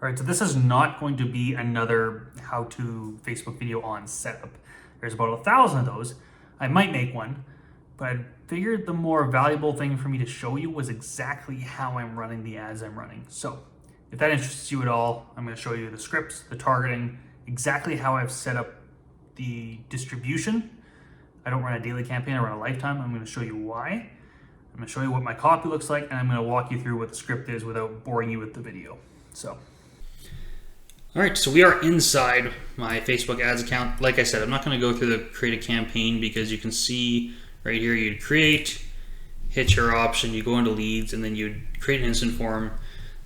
All right, so this is not going to be another how-to Facebook video on setup. There's about 1,000 of those. I might make one, but I figured the more valuable thing for me to show you was exactly how I'm running the ads I'm running. So if that interests you at all, I'm going to show you the scripts, the targeting, exactly how I've set up the distribution. I don't run a daily campaign, I run a lifetime. I'm going to show you why. I'm going to show you what my copy looks like, and I'm going to walk you through what the script is without boring you with the video. All right, so we are inside my Facebook ads account. Like I said, I'm not going to go through the create a campaign because you can see right here, you'd create, hit your option, you go into leads, and then you'd create an instant form.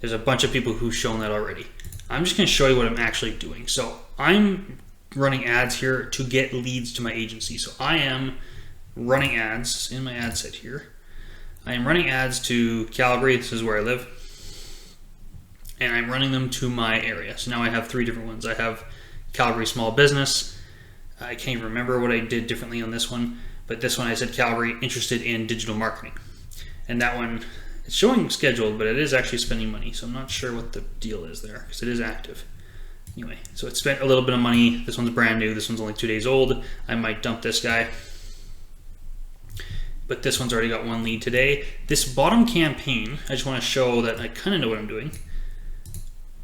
There's a bunch of people who've shown that already. I'm just going to show you what I'm actually doing. So I'm running ads here to get leads to my agency. So I am running ads in my ad set here. I am running ads to Calgary. This is where I live. And I'm running them to my area. So now I have 3 different ones. I have Calgary Small Business. I can't even remember what I did differently on this one, but this one I said Calgary interested in digital marketing. And that one, it's showing scheduled, but it is actually spending money. So I'm not sure what the deal is there because it is active. Anyway, so it spent a little bit of money. This one's brand new. This one's only 2 days old. I might dump this guy. But this one's already got 1 lead today. This bottom campaign, I just want to show that I kind of know what I'm doing.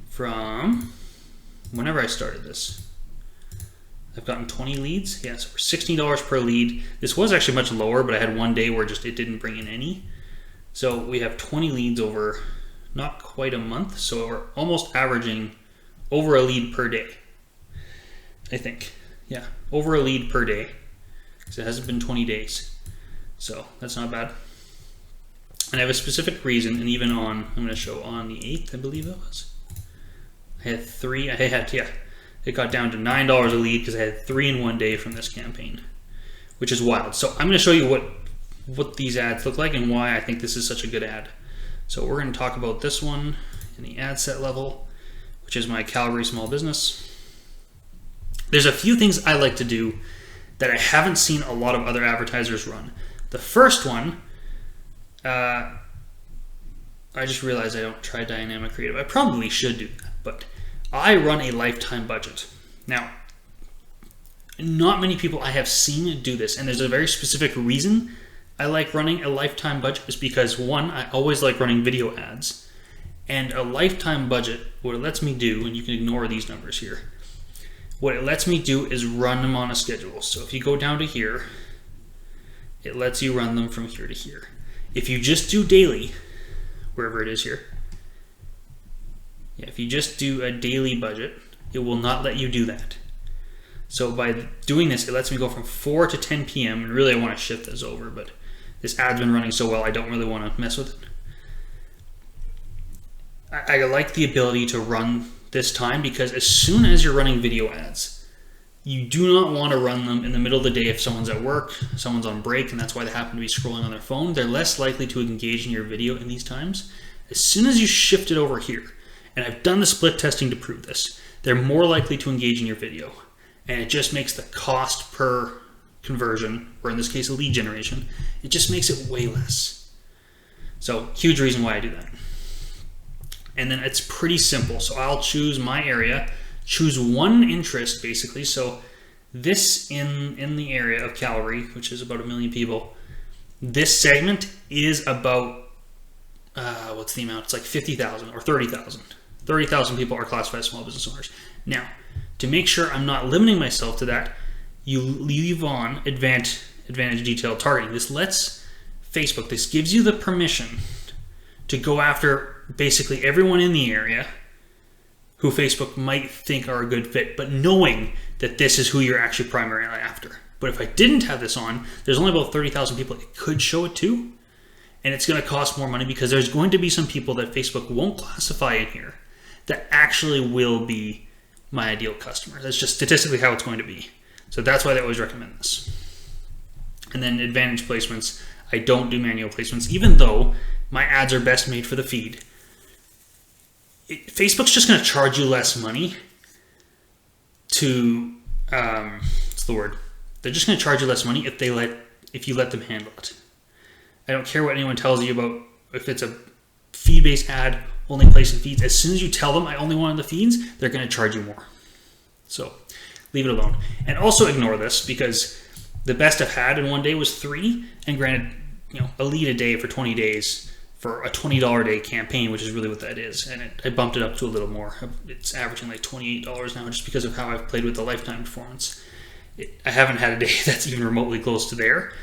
From whenever I started this, I've gotten 20 leads. Yeah, so for $16 per lead. This was actually much lower, but I had 1 day where just it didn't bring in any. So we have 20 leads over not quite a month. So we're almost averaging over a lead per day, I think. Yeah, over a lead per day. So it hasn't been 20 days. So that's not bad. And I have a specific reason, and even on, I'm going to show on the 8th, I believe it was. I had 3, it got down to $9 a lead because I had 3 in 1 day from this campaign, which is wild. So I'm going to show you what these ads look like and why I think this is such a good ad. So we're going to talk about this one in the ad set level, which is my Calgary Small Business. There's a few things I like to do that I haven't seen a lot of other advertisers run. The first one, I just realized I don't try dynamic creative. I probably should do that, but I run a lifetime budget. Now, not many people I have seen do this, and there's a very specific reason I like running a lifetime budget is because 1, I always like running video ads, and a lifetime budget, what it lets me do, and you can ignore these numbers here, what it lets me do is run them on a schedule. So if you go down to here, it lets you run them from here to here. If you just do daily, wherever it is here, if you just do a daily budget, it will not let you do that. So by doing this, it lets me go from 4 to 10 p.m. and really I want to shift this over, but this ad's been running so well I don't really want to mess with it. I like the ability to run this time because as soon as you're running video ads, you do not want to run them in the middle of the day if someone's at work, someone's on break, and that's why they happen to be scrolling on their phone. They're less likely to engage in your video in these times. As soon as you shift it over here, and I've done the split testing to prove this, they're more likely to engage in your video. And it just makes the cost per conversion, or in this case, a lead generation, it just makes it way less. So, huge reason why I do that. And then it's pretty simple. So I'll choose my area, choose 1 interest basically. So this in the area of Calgary, which is about 1 million people, this segment is about, what's the amount? It's like 50,000 or 30,000. 30,000 people are classified as small business owners. Now, to make sure I'm not limiting myself to that, you leave on advantage detailed targeting. This lets Facebook, this gives you the permission to go after basically everyone in the area who Facebook might think are a good fit, but knowing that this is who you're actually primarily after. But if I didn't have this on, there's only about 30,000 people it could show it to, and it's going to cost more money because there's going to be some people that Facebook won't classify in here that actually will be my ideal customer. That's just statistically how it's going to be. So that's why they always recommend this. And then advantage placements, I don't do manual placements, even though my ads are best made for the feed. Facebook's just going to charge you less money to, what's the word? They're just going to charge you less money if you let them handle it. I don't care what anyone tells you about if it's a feed-based ad only placing feeds. As soon as you tell them I only wanted the feeds, they're going to charge you more. So leave it alone. And also ignore this, because the best I've had in one day was 3. And granted, elite a day for 20 days for a $20 a day campaign, which is really what that is. And I bumped it up to a little more. It's averaging like $28 now, just because of how I've played with the lifetime performance. I haven't had a day that's even remotely close to there.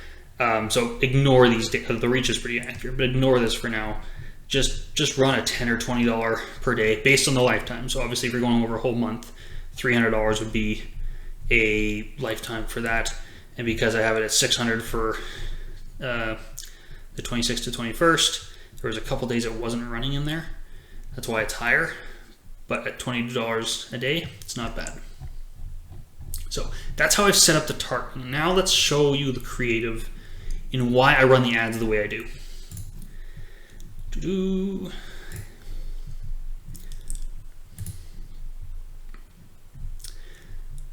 So ignore these days. The reach is pretty accurate, but ignore this for now. Just run a $10 or $20 per day based on the lifetime. So obviously if you're going over a whole month, $300 would be a lifetime for that. And because I have it at $600 for the 26th to 21st, there was a couple days it wasn't running in there. That's why it's higher. But at $20 a day, it's not bad. So that's how I've set up the targeting. Now let's show you the creative in why I run the ads the way I do.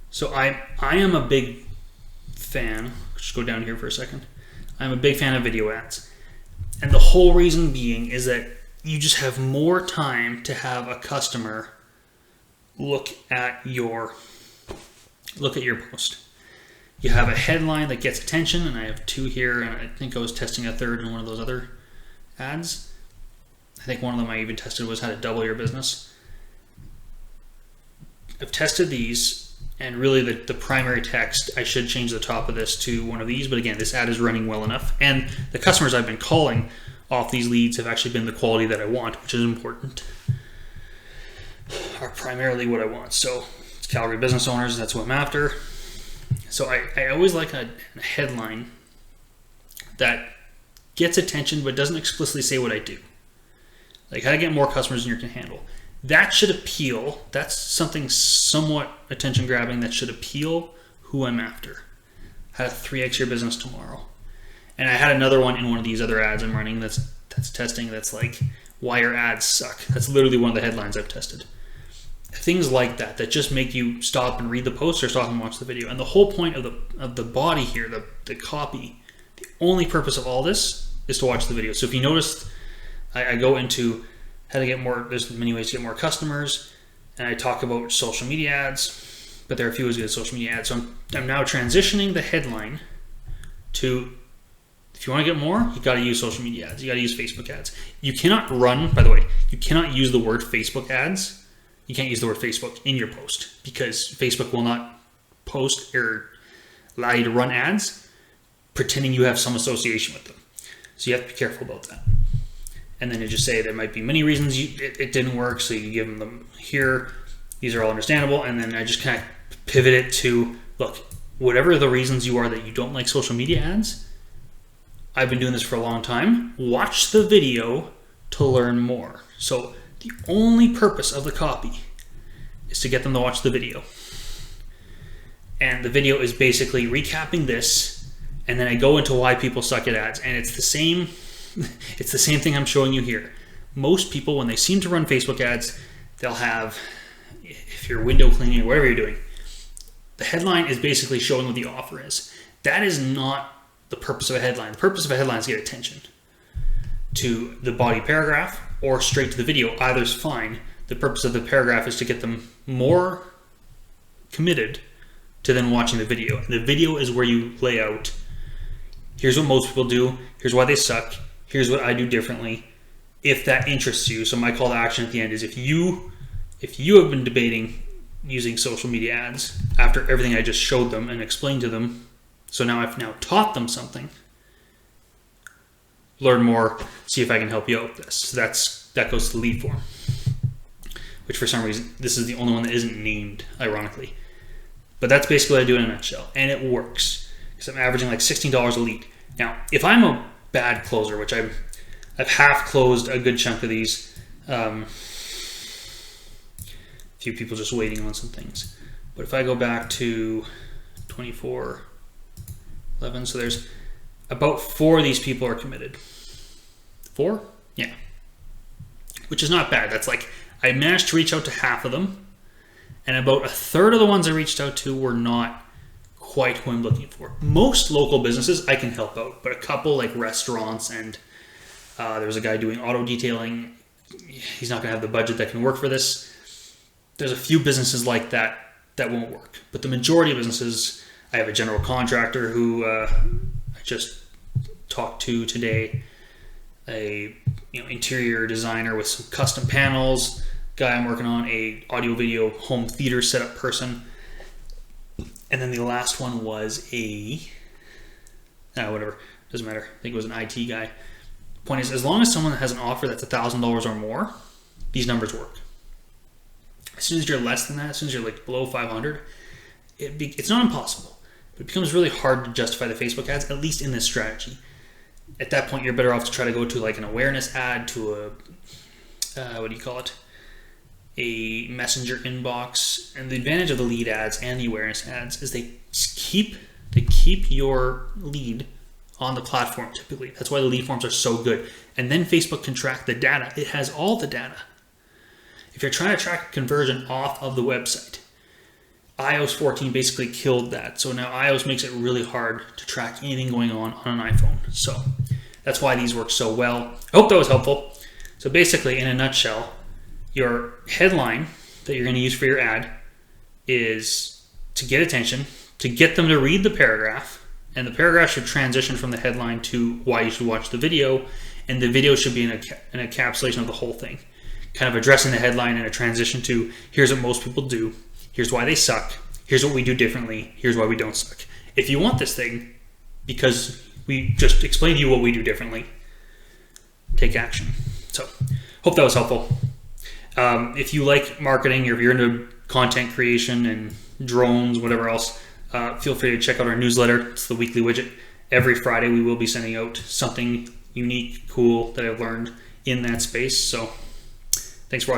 So I am a big fan, just go down here for a second. I'm a big fan of video ads. And the whole reason being is that you just have more time to have a customer look at your post. You have a headline that gets attention, and I have 2 here, and I think I was testing a third in one of those other ads. I think one of them I even tested was how to double your business. I've tested these, and really the primary text, I should change the top of this to one of these, but again, this ad is running well enough, and the customers I've been calling off these leads have actually been the quality that I want, which is important, are primarily what I want. So it's Calgary business owners, that's what I'm after. So I always like a headline that gets attention but doesn't explicitly say what I do. Like how to get more customers than you can handle. That should appeal. That's something somewhat attention grabbing that should appeal who I'm after. How to 3x your business tomorrow. And I had another one in one of these other ads I'm running that's testing, that's like why your ads suck. That's literally one of the headlines I've tested. Things like that just make you stop and read the post or stop and watch the video. And the whole point of the body here, the copy, the only purpose of all this is to watch the video. So if you noticed, I go into how to get more, there's many ways to get more customers, and I talk about social media ads, but there are a few ways to get social media ads. So I'm now transitioning the headline to, if you want to get more, you got to use social media ads. You got to use Facebook ads. You cannot run, by the way, you cannot use the word Facebook ads. You can't use the word Facebook in your post, because Facebook will not post or allow you to run ads pretending you have some association with them. So you have to be careful about that. And then you just say there might be many reasons it didn't work, so you give them here. These are all understandable. And then I just kind of pivot it to, look, whatever the reasons you are that you don't like social media ads, I've been doing this for a long time. Watch the video to learn more. So the only purpose of the copy is to get them to watch the video. And the video is basically recapping this, and then I go into why people suck at ads. And it's the same thing I'm showing you here. Most people, when they seem to run Facebook ads, they'll have, if you're window cleaning or whatever you're doing, the headline is basically showing what the offer is. That is not the purpose of a headline. The purpose of a headline is to get attention to the body paragraph or straight to the video. Either's fine. The purpose of the paragraph is to get them more committed to then watching the video. And the video is where you lay out, here's what most people do, here's why they suck, here's what I do differently, if that interests you. So my call to action at the end is, if you have been debating using social media ads after everything I just showed them and explained to them, so now I've now taught them something, learn more, see if I can help you out with this. So that goes to the lead form, which for some reason, this is the only one that isn't named, ironically. But that's basically what I do in a nutshell. And it works, because I'm averaging like $16 a lead. Now, if I'm a bad closer, which I've half closed a good chunk of these, a few people just waiting on some things. But if I go back to 24/11, so there's about 4 of these people are committed. 4? Yeah. Which is not bad. That's like, I managed to reach out to half of them, and about a third of the ones I reached out to were not quite who I'm looking for. Most local businesses I can help out, but a couple like restaurants, and there was a guy doing auto detailing, he's not going to have the budget that can work for this. There's a few businesses like that that won't work. But the majority of businesses, I have a general contractor who I just talked to today, a interior designer with some custom panels, guy I'm working on, a audio video home theater setup person, and then the last one was whatever, doesn't matter, I think it was an IT guy. Point is, as long as someone has an offer that's $1,000 or more, these numbers work. As soon as you're less than that, as soon as you're like below 500, it's not impossible, but it becomes really hard to justify the Facebook ads, at least in this strategy. At that point, you're better off to try to go to like an awareness ad, to a messenger inbox. And the advantage of the lead ads and the awareness ads is they keep your lead on the platform typically. That's why the lead forms are so good. And then Facebook can track the data. It has all the data. If you're trying to track conversion off of the website, iOS 14 basically killed that. So now iOS makes it really hard to track anything going on an iPhone. So that's why these work so well. I hope that was helpful. So basically, in a nutshell, your headline that you're going to use for your ad is to get attention, to get them to read the paragraph, and the paragraph should transition from the headline to why you should watch the video, and the video should be an encapsulation of the whole thing, kind of addressing the headline and a transition to here's what most people do, here's why they suck, here's what we do differently, here's why we don't suck. If you want this thing, because we just explained to you what we do differently, take action. So, hope that was helpful. If you like marketing, or if you're into content creation and drones, whatever else, feel free to check out our newsletter. It's the weekly widget. Every Friday we will be sending out something unique, cool that I've learned in that space. So thanks for watching.